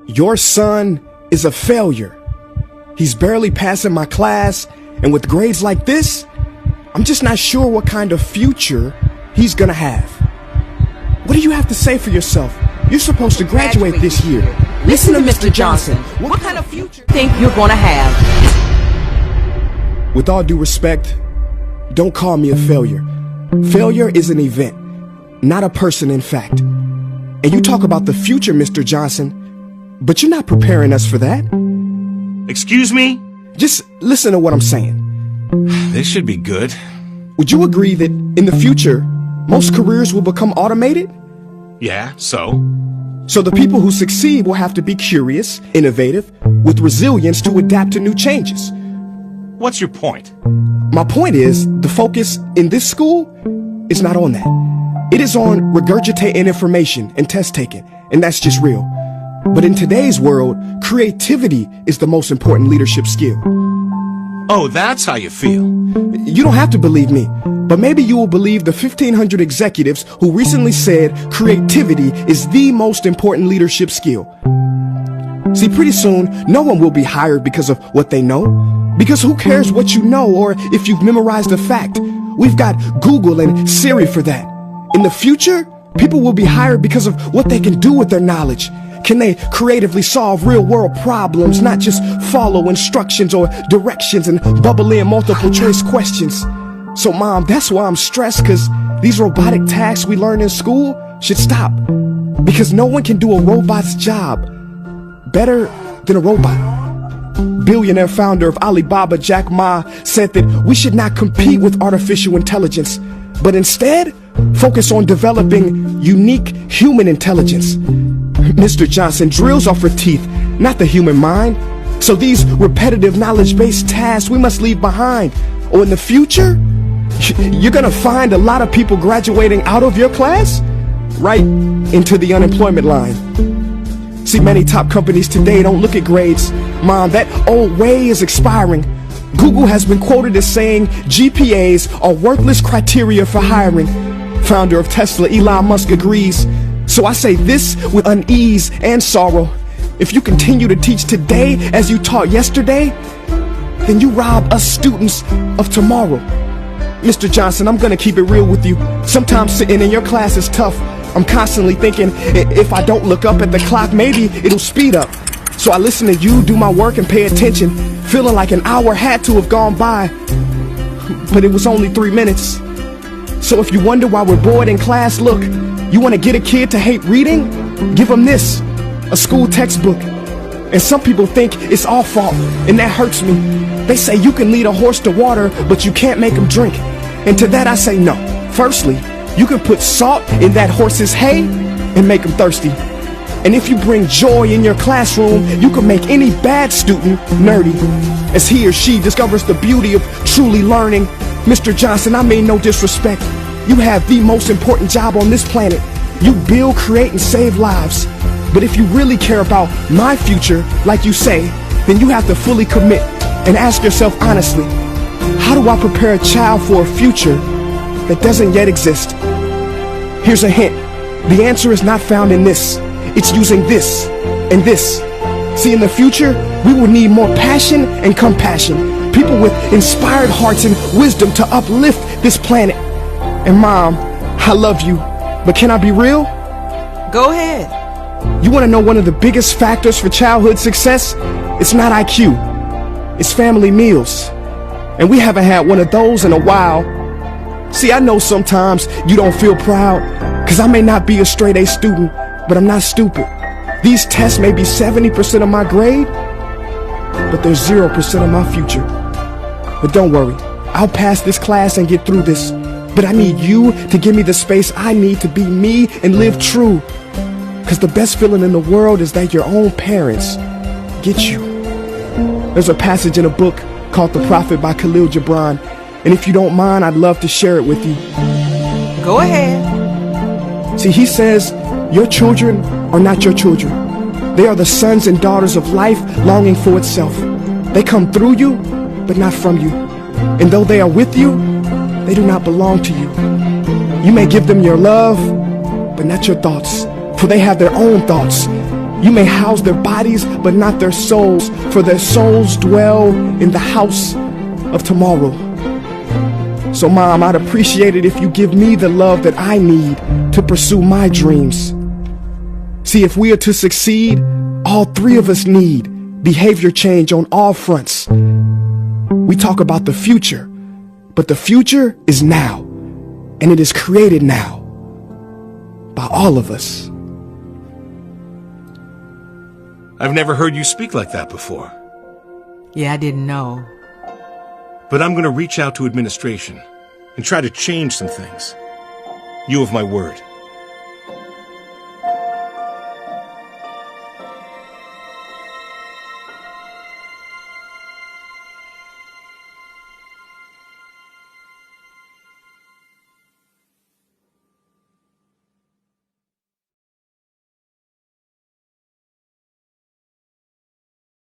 Your son is a failure. He's barely passing my class, and with grades like this, I'm just not sure what kind of future he's gonna have. What do you have to say for yourself? You're supposed to graduate this year. Listen to Mr. Johnson. What kind of future do you think you're gonna have? With all due respect, don't call me a failure. Failure is an event, not a person, in fact. And you talk about the future, Mr. Johnson, but you're not preparing us for that. Excuse me? Just listen to what I'm saying. This should be good. Would you agree that in the future, most careers will become automated? Yeah, so? So the people who succeed will have to be curious, innovative, with resilience to adapt to new changes. What's your point? My point is, the focus in this school is not on that. It is on regurgitating information and test taking, and that's just real. But in today's world, creativity is the most important leadership skill. Oh, that's how you feel. You don't have to believe me, but maybe you will believe the 1,500 executives who recently said creativity is the most important leadership skill. See, pretty soon, no one will be hired because of what they know. Because who cares what you know or if you've memorized a fact? We've got Google and Siri for that. In the future, people will be hired because of what they can do with their knowledge. Can they creatively solve real-world problems, not just follow instructions or directions and bubble in multiple choice questions? So, Mom, that's why I'm stressed, because these robotic tasks we learn in school should stop. Because no one can do a robot's job better than a robot. Billionaire founder of Alibaba, Jack Ma, said that we should not compete with artificial intelligence, but instead focus on developing unique human intelligence. Mr. Johnson, drills are for teeth, not the human mind. So these repetitive knowledge-based tasks we must leave behind. Or in the future, you're gonna find a lot of people graduating out of your class right into the unemployment line. See, many top companies today don't look at grades. Mom, that old way is expiring. Google has been quoted as saying GPAs are worthless criteria for hiring. Founder of Tesla, Elon Musk, agrees. So I say this with unease and sorrow. If you continue to teach today as you taught yesterday, then you rob us students of tomorrow. Mr. Johnson, I'm gonna keep it real with you. Sometimes sitting in your class is tough. I'm constantly thinking, if I don't look up at the clock, maybe it'll speed up. So I listen to you do my work and pay attention, feeling like an hour had to have gone by. But it was only 3 minutes. So if you wonder why we're bored in class, look, you want to get a kid to hate reading? Give them this, a school textbook. And some people think it's our fault, and that hurts me. They say you can lead a horse to water, but you can't make him drink. And to that I say no. Firstly, you can put salt in that horse's hay and make him thirsty. And if you bring joy in your classroom, you can make any bad student nerdy, as he or she discovers the beauty of truly learning. Mr. Johnson, I mean no disrespect. You have the most important job on this planet. You build, create, and save lives. But if you really care about my future, like you say, then you have to fully commit and ask yourself honestly, how do I prepare a child for a future that doesn't yet exist? Here's a hint. The answer is not found in this. It's using this and this. See, in the future, we will need more passion and compassion. People with inspired hearts and wisdom to uplift this planet. And Mom, I love you, but can I be real? Go ahead. You want to know one of the biggest factors for childhood success? It's not IQ. It's family meals. And we haven't had one of those in a while. See, I know sometimes you don't feel proud, because I may not be a straight A student, but I'm not stupid. These tests may be 70% of my grade, but they're 0% of my future. But don't worry, I'll pass this class and get through this. But I need you to give me the space I need to be me and live true. Because the best feeling in the world is that your own parents get you. There's a passage in a book called The Prophet by Khalil Gibran. And if you don't mind, I'd love to share it with you. Go ahead. See, he says, your children are not your children. They are the sons and daughters of life longing for itself. They come through you, but not from you. And though they are with you, they do not belong to you. You may give them your love, but not your thoughts, for they have their own thoughts. You may house their bodies, but not their souls, for their souls dwell in the house of tomorrow. So Mom, I'd appreciate it if you give me the love that I need to pursue my dreams. See, if we are to succeed, all three of us need behavior change on all fronts. We talk about the future, but the future is now, and it is created now by all of us. I've never heard you speak like that before. Yeah, I didn't know. But I'm going to reach out to administration and try to change some things. You have my word.